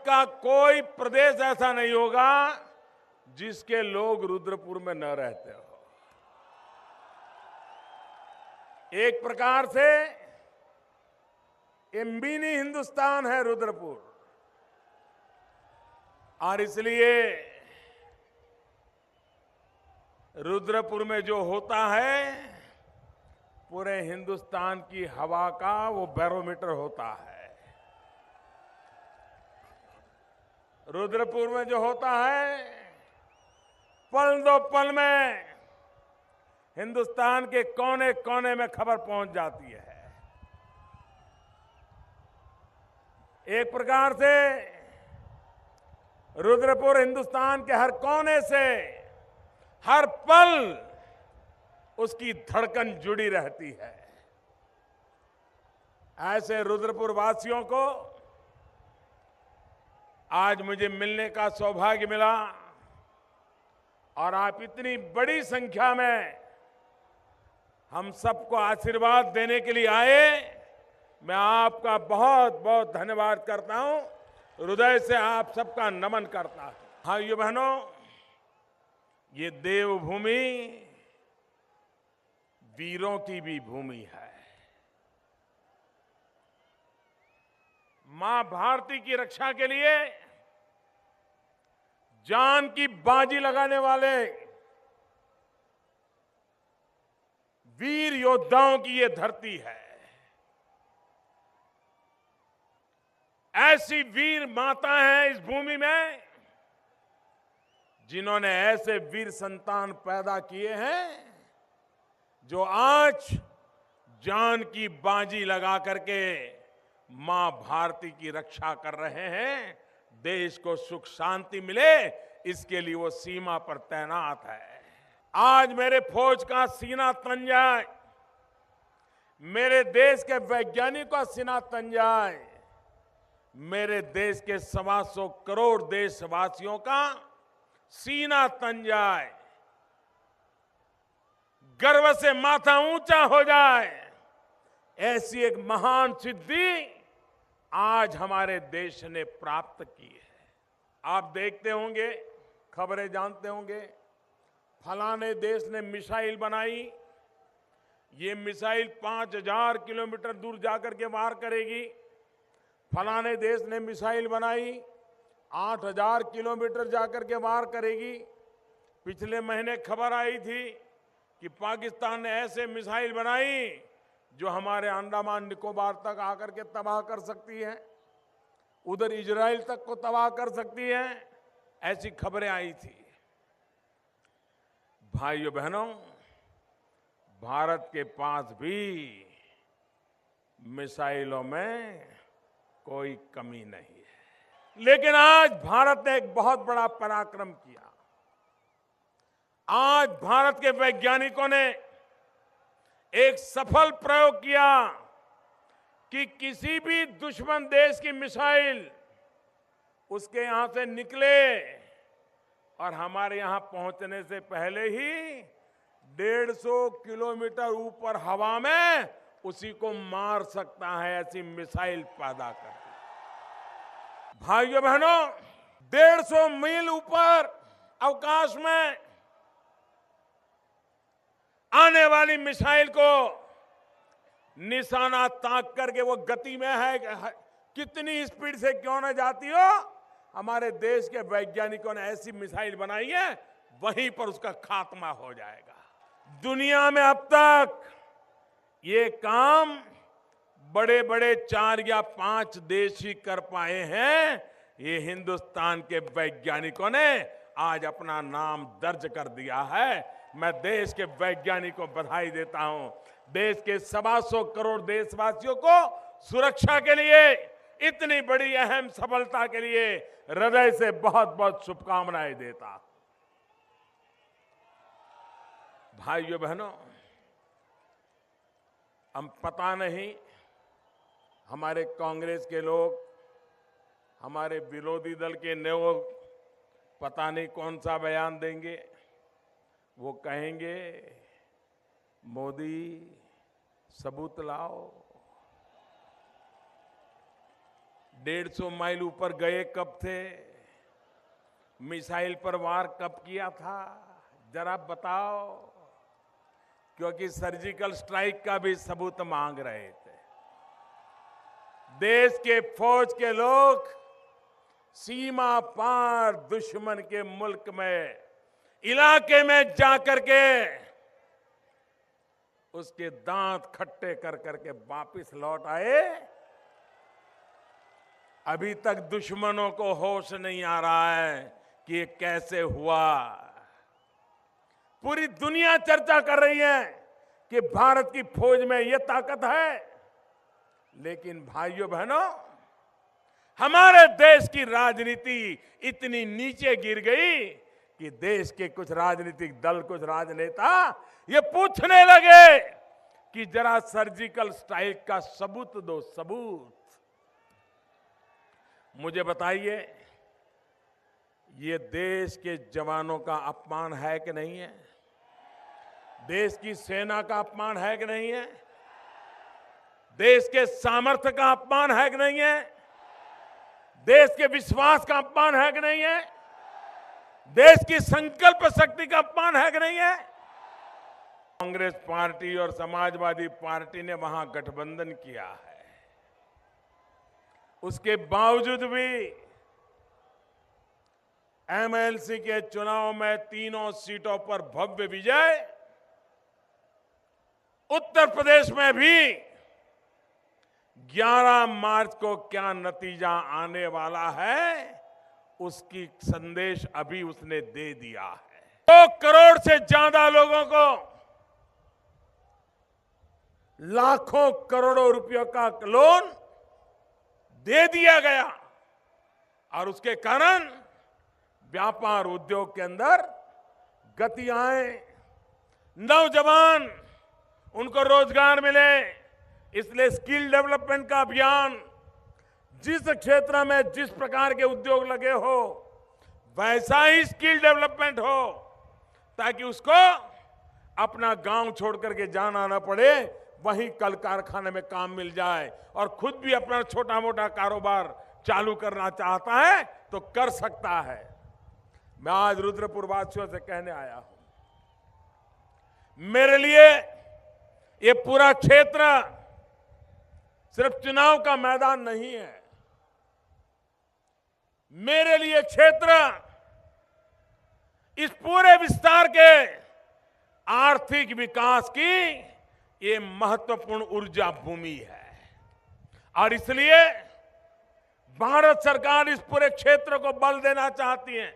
का कोई प्रदेश ऐसा नहीं होगा जिसके लोग रुद्रपुर में न रहते हो। एक प्रकार से ये मिनी हिंदुस्तान है रुद्रपुर, और इसलिए रुद्रपुर में जो होता है पूरे हिंदुस्तान की हवा का वो बैरोमीटर होता है। रुद्रपुर में जो होता है पल दो पल में हिंदुस्तान के कोने कोने में खबर पहुंच जाती है। एक प्रकार से रुद्रपुर हिंदुस्तान के हर कोने से हर पल उसकी धड़कन जुड़ी रहती है। ऐसे रुद्रपुर वासियों को आज मुझे मिलने का सौभाग्य मिला, और आप इतनी बड़ी संख्या में हम सबको आशीर्वाद देने के लिए आए। मैं आपका बहुत बहुत धन्यवाद करता हूं, हृदय से आप सबका नमन करता हूं। भाइयों बहनों, ये देवभूमि वीरों की भी भूमि है। मां भारती की रक्षा के लिए जान की बाजी लगाने वाले वीर योद्धाओं की ये धरती है। ऐसी वीर माता है इस भूमि में जिन्होंने ऐसे वीर संतान पैदा किए हैं जो आज जान की बाजी लगा करके मां भारती की रक्षा कर रहे हैं। देश को सुख शांति मिले इसके लिए वो सीमा पर तैनात है। आज मेरे फौज का सीना तन जाए, मेरे देश के वैज्ञानिकों का सीना तन जाए, मेरे देश के 125 करोड़ देशवासियों का सीना तन जाए, गर्व से माथा ऊंचा हो जाए, ऐसी एक महान सिद्धि आज हमारे देश ने प्राप्त की है। आप देखते होंगे, खबरें जानते होंगे, फलाने देश ने मिसाइल बनाई, ये मिसाइल 5000 किलोमीटर दूर जाकर के वार करेगी। फलाने देश ने मिसाइल बनाई 8000 किलोमीटर जाकर के वार करेगी। पिछले महीने खबर आई थी कि पाकिस्तान ने ऐसे मिसाइल बनाई जो हमारे अंडमान निकोबार तक आकर के तबाह कर सकती है, उधर इजराइल तक को तबाह कर सकती है। ऐसी खबरें आई थी। भाइयों बहनों, भारत के पास भी मिसाइलों में कोई कमी नहीं है, लेकिन आज भारत ने एक बहुत बड़ा पराक्रम किया। आज भारत के वैज्ञानिकों ने एक सफल प्रयोग किया कि किसी भी दुश्मन देश की मिसाइल उसके यहां से निकले और हमारे यहां पहुंचने से पहले ही 150 किलोमीटर ऊपर हवा में उसी को मार सकता है, ऐसी मिसाइल पैदा करती। भाइयों बहनों, 150 मील ऊपर अवकाश में आने वाली मिसाइल को निशाना ताक करके वो गति में है, कितनी स्पीड से क्यों न जाती हो, हमारे देश के वैज्ञानिकों ने ऐसी मिसाइल बनाई है, वहीं पर उसका खात्मा हो जाएगा। दुनिया में अब तक ये काम बड़े बड़े 4 या 5 देश ही कर पाए हैं। ये हिंदुस्तान के वैज्ञानिकों ने आज अपना नाम दर्ज कर दिया है। मैं देश के वैज्ञानिकों को बधाई देता हूं। देश के 125 करोड़ देशवासियों को सुरक्षा के लिए, इतनी बड़ी अहम सफलता के लिए हृदय से बहुत बहुत शुभकामनाएं देता। भाइयों बहनों, हम पता नहीं हमारे कांग्रेस के लोग, हमारे विरोधी दल के लोग पता नहीं कौन सा बयान देंगे। वो कहेंगे मोदी सबूत लाओ, 150 माइल ऊपर गए कब थे? मिसाइल पर वार कब किया था? जरा बताओ। क्योंकि सर्जिकल स्ट्राइक का भी सबूत मांग रहे थे। देश के फौज के लोग सीमा पार दुश्मन के मुल्क में, इलाके में जाकर के उसके दांत खट्टे कर करके वापिस लौट आए। अभी तक दुश्मनों को होश नहीं आ रहा है कि ये कैसे हुआ। पूरी दुनिया चर्चा कर रही है कि भारत की फौज में ये ताकत है, लेकिन भाइयों बहनों, हमारे देश की राजनीति इतनी नीचे गिर गई कि देश के कुछ राजनीतिक दल, कुछ राजनेता ये पूछने लगे कि जरा सर्जिकल स्ट्राइक का सबूत दो, सबूत। मुझे बताइए, ये देश के जवानों का अपमान है कि नहीं है? देश की सेना का अपमान है कि नहीं है? देश के सामर्थ्य का अपमान है कि नहीं है? देश के विश्वास का अपमान है कि नहीं है? देश की संकल्प शक्ति का अपमान है कि नहीं है? कांग्रेस पार्टी और समाजवादी पार्टी ने वहां गठबंधन किया है। उसके बावजूद भी एमएलसी के चुनाव में तीनों सीटों पर भव्य विजय, उत्तर प्रदेश में भी 11 मार्च को क्या नतीजा आने वाला है, उसकी संदेश अभी उसने दे दिया है। 2 करोड़ से ज्यादा लोगों को लाखों करोड़ों रुपयों का लोन दे दिया गया और उसके कारण व्यापार उद्योग के अंदर गति आए, नौजवान उनको रोजगार मिले। इसलिए स्किल डेवलपमेंट का अभियान, जिस क्षेत्र में जिस प्रकार के उद्योग लगे हो वैसा ही स्किल डेवलपमेंट हो, ताकि उसको अपना गांव छोड़ करके जाना ना पड़े, वहीं कल कारखाने में काम मिल जाए और खुद भी अपना छोटा मोटा कारोबार चालू करना चाहता है तो कर सकता है। मैं आज रुद्रपुर वासियों से कहने आया हूं, मेरे लिए ये पूरा क्षेत्र सिर्फ चुनाव का मैदान नहीं है। मेरे लिए क्षेत्र इस पूरे विस्तार के आर्थिक विकास की ये महत्वपूर्ण ऊर्जा भूमि है और इसलिए भारत सरकार इस पूरे क्षेत्र को बल देना चाहती है,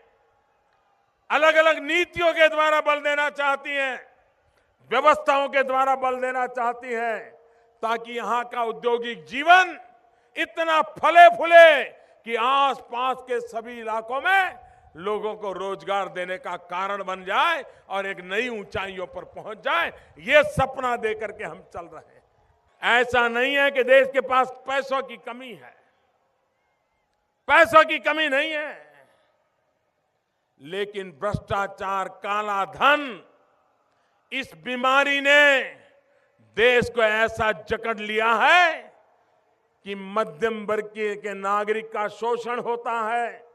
अलग अलग नीतियों के द्वारा बल देना चाहती है, व्यवस्थाओं के द्वारा बल देना चाहती है, ताकि यहां का औद्योगिक जीवन इतना फले फूले कि आसपास के सभी इलाकों में लोगों को रोजगार देने का कारण बन जाए और एक नई ऊंचाइयों पर पहुंच जाए। ये सपना देकर के हम चल रहे हैं। ऐसा नहीं है कि देश के पास पैसों की कमी है, पैसों की कमी नहीं है, लेकिन भ्रष्टाचार, काला धन, इस बीमारी ने देश को ऐसा जकड़ लिया है कि मध्यम वर्ग के नागरिक का शोषण होता है,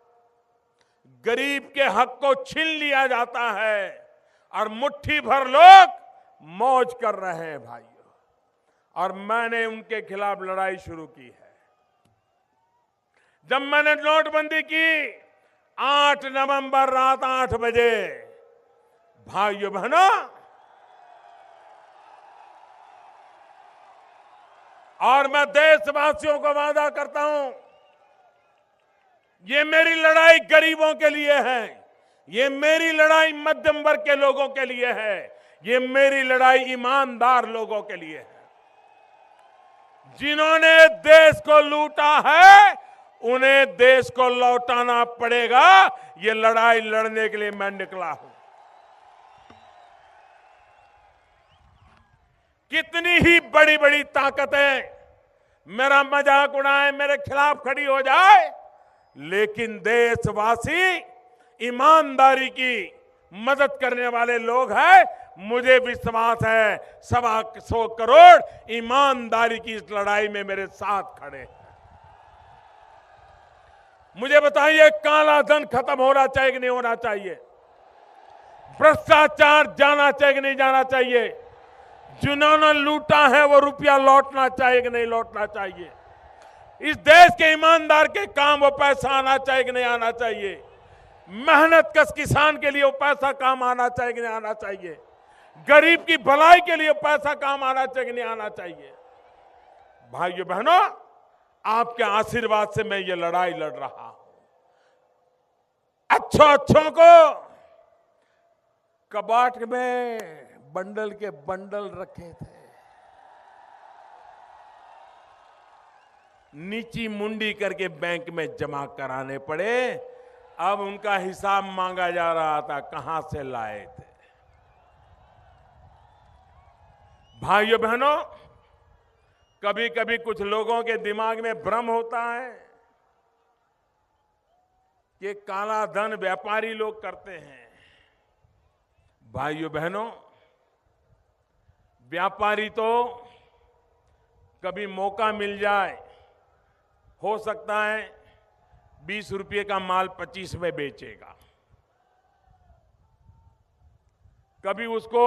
गरीब के हक को छीन लिया जाता है और मुट्ठी भर लोग मौज कर रहे हैं भाइयों। और मैंने उनके खिलाफ लड़ाई शुरू की है। जब मैंने नोटबंदी की 8 नवंबर रात 8 बजे, भाइयों बहनों, और मैं देशवासियों को वादा करता हूं, ये मेरी लड़ाई गरीबों के लिए है, ये मेरी लड़ाई मध्यम वर्ग के लोगों के लिए है, ये मेरी लड़ाई ईमानदार लोगों के लिए है। जिन्होंने देश को लूटा है उन्हें देश को लौटाना पड़ेगा। ये लड़ाई लड़ने के लिए मैं निकला हूं। कितनी ही बड़ी बड़ी ताकतें मेरा मजाक उड़ाए, मेरे खिलाफ खड़ी हो जाए, लेकिन देशवासी ईमानदारी की मदद करने वाले लोग हैं। मुझे विश्वास है 125 करोड़ ईमानदारी की इस लड़ाई में मेरे साथ खड़े हैं। मुझे बताइए, काला धन खत्म होना चाहिए कि नहीं होना चाहिए? भ्रष्टाचार जाना चाहिए कि नहीं जाना चाहिए? जिन्होंने लूटा है वो रुपया लौटना चाहिए कि नहीं लौटना चाहिए? इस देश के ईमानदार के काम वो पैसा आना चाहिए कि नहीं आना चाहिए? मेहनत कश किसान के लिए वो पैसा काम आना चाहिए कि नहीं आना चाहिए? गरीब की भलाई के लिए पैसा काम आना चाहिए कि नहीं आना चाहिए? भाइयों बहनों, आपके आशीर्वाद से मैं ये लड़ाई लड़ रहा हूं। अच्छों को कबाट में बंडल के बंडल रखे थे, नीची मुंडी करके बैंक में जमा कराने पड़े। अब उनका हिसाब मांगा जा रहा था, कहां से लाए थे। भाइयों बहनों, कभी कभी कुछ लोगों के दिमाग में भ्रम होता है कि काला धन व्यापारी लोग करते हैं। भाइयों बहनों, व्यापारी तो कभी मौका मिल जाए, हो सकता है 20 रुपये का माल 25 में बेचेगा, कभी उसको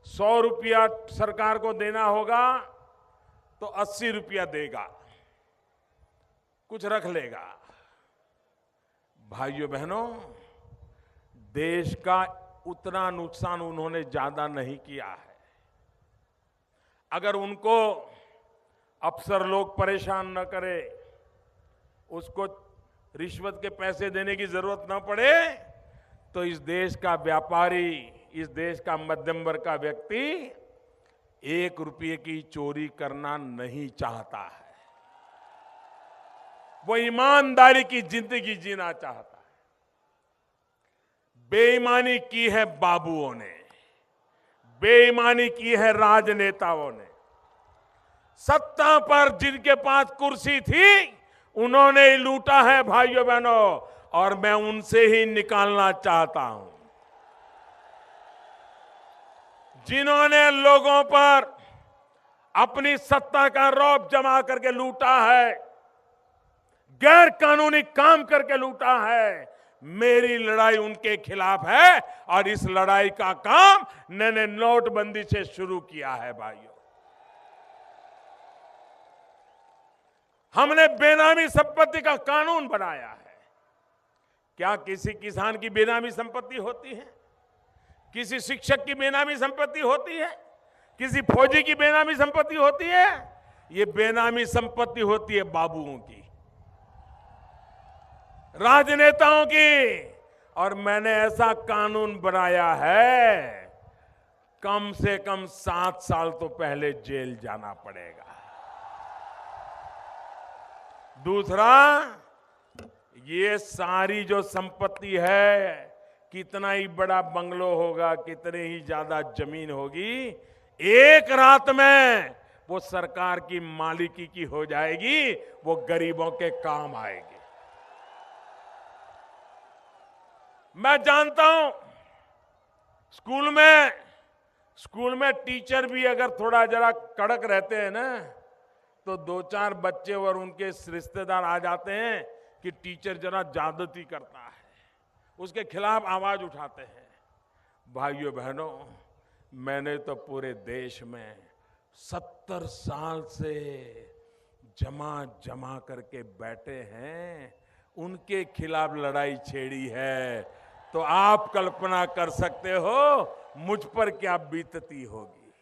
100 रुपया सरकार को देना होगा तो 80 रुपया देगा, कुछ रख लेगा। भाइयों बहनों, देश का उतना नुकसान उन्होंने ज्यादा नहीं किया है। अगर उनको अफसर लोग परेशान न करे, उसको रिश्वत के पैसे देने की जरूरत न पड़े, तो इस देश का व्यापारी, इस देश का मध्यम वर्ग का व्यक्ति 1 रुपये की चोरी करना नहीं चाहता है। वो ईमानदारी की जिंदगी जीना चाहता है। बेईमानी की है बाबुओं ने, बेईमानी की है राजनेताओं ने। सत्ता पर जिनके पास कुर्सी थी उन्होंने ही लूटा है भाइयों बहनों, और मैं उनसे ही निकालना चाहता हूं। जिन्होंने लोगों पर अपनी सत्ता का रौब जमा करके लूटा है, गैर कानूनी काम करके लूटा है, मेरी लड़ाई उनके खिलाफ है। और इस लड़ाई का काम मैंने नोटबंदी से शुरू किया है। भाइयों, हमने बेनामी संपत्ति का कानून बनाया है। क्या किसी किसान की बेनामी संपत्ति होती है? किसी शिक्षक की बेनामी संपत्ति होती है? किसी फौजी की बेनामी संपत्ति होती है? ये बेनामी संपत्ति होती है बाबुओं की, राजनेताओं की। और मैंने ऐसा कानून बनाया है, कम से कम 7 साल तो पहले जेल जाना पड़ेगा। दूसरा, ये सारी जो संपत्ति है, कितना ही बड़ा बंगलो होगा, कितने ही ज्यादा जमीन होगी, एक रात में वो सरकार की मालिकी की हो जाएगी, वो गरीबों के काम आएगी। मैं जानता हूं, स्कूल में टीचर भी अगर थोड़ा जरा कड़क रहते हैं ना, तो 2-4 बच्चे और उनके रिश्तेदार आ जाते हैं कि टीचर जरा ज्यादती करता है, उसके खिलाफ आवाज उठाते हैं। भाइयों बहनों, मैंने तो पूरे देश में 70 साल से जमा करके बैठे हैं, उनके खिलाफ लड़ाई छेड़ी है। तो आप कल्पना कर सकते हो मुझ पर क्या बीतती होगी,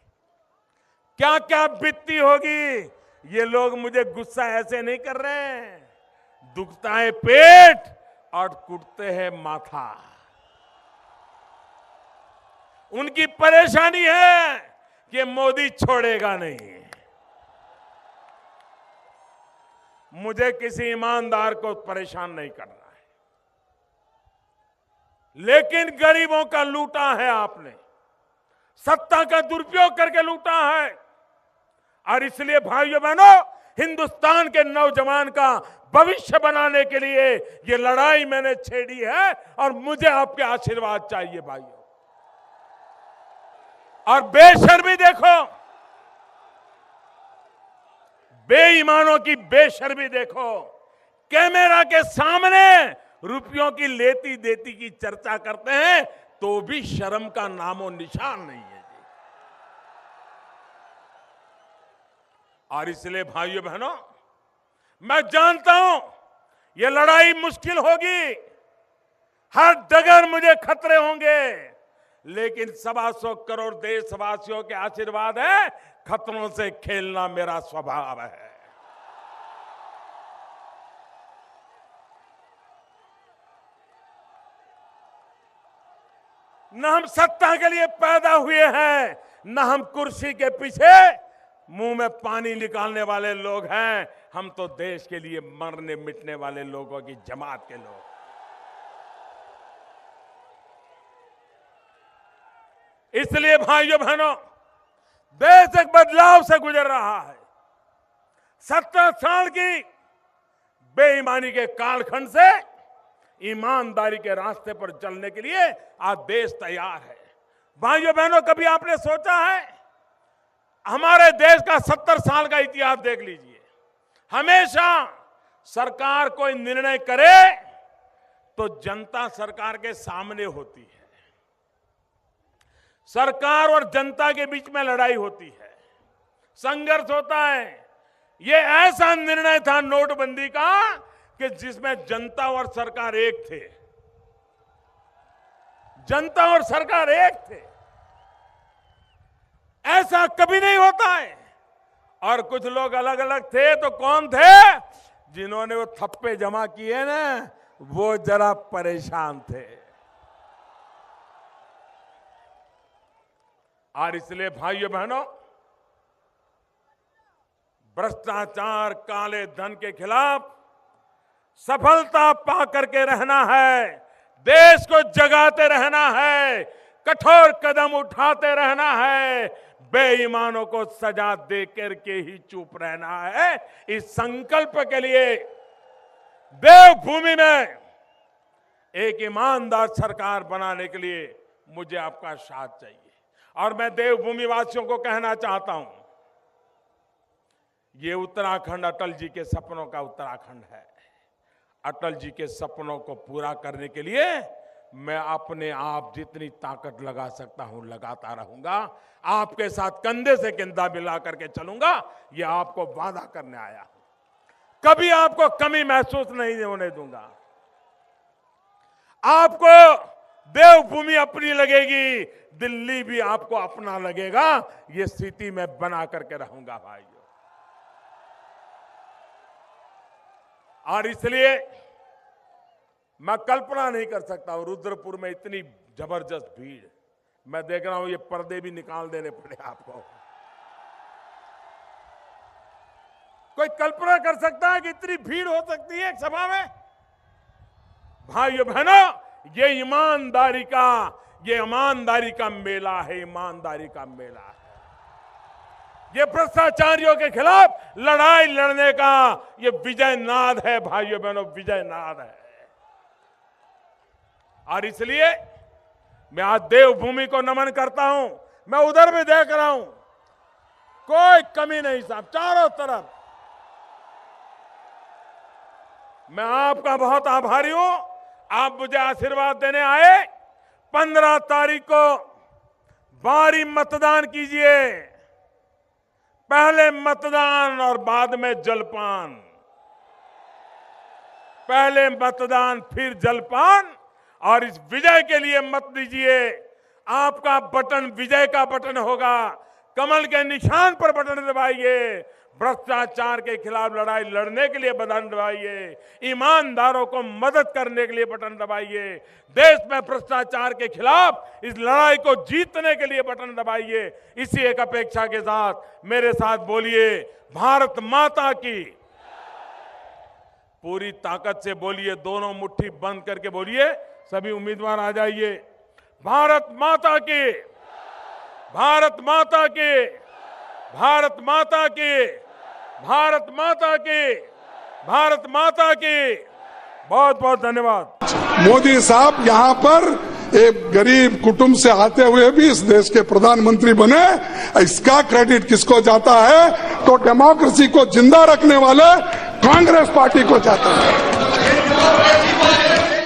क्या क्या बीतती होगी। ये लोग मुझे गुस्सा ऐसे नहीं कर रहे हैं, दुखता है पेट और कुटते हैं माथा। उनकी परेशानी है कि मोदी छोड़ेगा नहीं। मुझे किसी ईमानदार को परेशान नहीं करना है, लेकिन गरीबों का लूटा है आपने, सत्ता का दुरुपयोग करके लूटा है। और इसलिए भाइयों बहनों, हिंदुस्तान के नौजवान का भविष्य बनाने के लिए ये लड़ाई मैंने छेड़ी है, और मुझे आपके आशीर्वाद चाहिए भाइयों। और बेशर्मी देखो, बेईमानों की बेशर्मी देखो, कैमरा के सामने रुपयों की लेती देती की चर्चा करते हैं तो भी शर्म का नामो निशान नहीं है जी। और इसलिए भाइयों बहनों, मैं जानता हूं ये लड़ाई मुश्किल होगी, हर डगर मुझे खतरे होंगे, लेकिन 125 करोड़ देशवासियों के आशीर्वाद है, खतरों से खेलना मेरा स्वभाव है। न हम सत्ता के लिए पैदा हुए हैं, न हम कुर्सी के पीछे मुंह में पानी निकालने वाले लोग हैं। हम तो देश के लिए मरने मिटने वाले लोगों की जमात के लोग। इसलिए भाइयों बहनों, देश एक बदलाव से गुजर रहा है। 70 साल की बेईमानी के कालखंड से ईमानदारी के रास्ते पर चलने के लिए आज देश तैयार है। भाइयों बहनों, कभी आपने सोचा है, हमारे देश का 70 साल का इतिहास देख लीजिए, हमेशा सरकार कोई निर्णय करे तो जनता सरकार के सामने होती है, सरकार और जनता के बीच में लड़ाई होती है, संघर्ष होता है। ये ऐसा निर्णय था नोटबंदी का कि जिसमें जनता और सरकार एक थे, जनता और सरकार एक थे। ऐसा कभी नहीं होता है। और कुछ लोग अलग अलग थे तो कौन थे? जिन्होंने वो थप्पे जमा किए ना, वो जरा परेशान थे। और इसलिए भाइयों बहनों, भ्रष्टाचार, काले धन के खिलाफ सफलता पा करके रहना है, देश को जगाते रहना है, कठोर कदम उठाते रहना है, बेईमानों को सजा दे करके ही चुप रहना है। इस संकल्प के लिए देवभूमि में एक ईमानदार सरकार बनाने के लिए मुझे आपका साथ चाहिए। और मैं देवभूमि वासियों को कहना चाहता हूं, ये उत्तराखंड अटल जी के सपनों का उत्तराखंड है। अटल जी के सपनों को पूरा करने के लिए मैं अपने आप जितनी ताकत लगा सकता हूं लगाता रहूंगा। आपके साथ कंधे से कंधा मिला करके चलूंगा, ये आपको वादा करने आया हूं। कभी आपको कमी महसूस नहीं होने दूंगा। आपको देवभूमि अपनी लगेगी, दिल्ली भी आपको अपना लगेगा। ये स्थिति मैं बना करके रहूंगा भाइयों। और इसलिए मैं कल्पना नहीं कर सकता हूं, रुद्रपुर में इतनी जबरदस्त भीड़, मैं देख रहा हूं ये पर्दे भी निकाल देने पड़े आपको। कोई कल्पना कर सकता है कि इतनी भीड़ हो सकती है एक सभा में? भाइयों बहनों, ये ईमानदारी का मेला है, ईमानदारी का मेला है। ये भ्रष्टाचारियों के खिलाफ लड़ाई लड़ने का ये विजय नाद है भाइयों बहनों, विजय नाद है। और इसलिए मैं आज देवभूमि को नमन करता हूं। मैं उधर भी देख रहा हूं, कोई कमी नहीं साहब, चारों तरफ। मैं आपका बहुत आभारी हूं, आप मुझे आशीर्वाद देने आए। 15 तारीख को भारी मतदान कीजिए, पहले मतदान और बाद में जलपान, पहले मतदान फिर जलपान। और इस विजय के लिए मत दीजिए, आपका बटन विजय का बटन होगा। कमल के निशान पर बटन दबाइए, भ्रष्टाचार के खिलाफ लड़ाई लड़ने के लिए बटन दबाइए, ईमानदारों को मदद करने के लिए बटन दबाइए, देश में भ्रष्टाचार के खिलाफ इस लड़ाई को जीतने के लिए बटन दबाइए। इसी एक अपेक्षा के साथ मेरे साथ बोलिए, भारत माता की। पूरी ताकत से बोलिए, दोनों मुट्ठी बंद करके बोलिए। सभी उम्मीदवार आ जाइए। भारत माता की, भारत माता की, भारत माता की, भारत माता की, भारत माता की। बहुत बहुत धन्यवाद। मोदी साहब यहाँ पर एक गरीब कुटुंब से आते हुए भी इस देश के प्रधानमंत्री बने, इसका क्रेडिट किसको जाता है? तो डेमोक्रेसी को जिंदा रखने वाले कांग्रेस पार्टी को जाता है।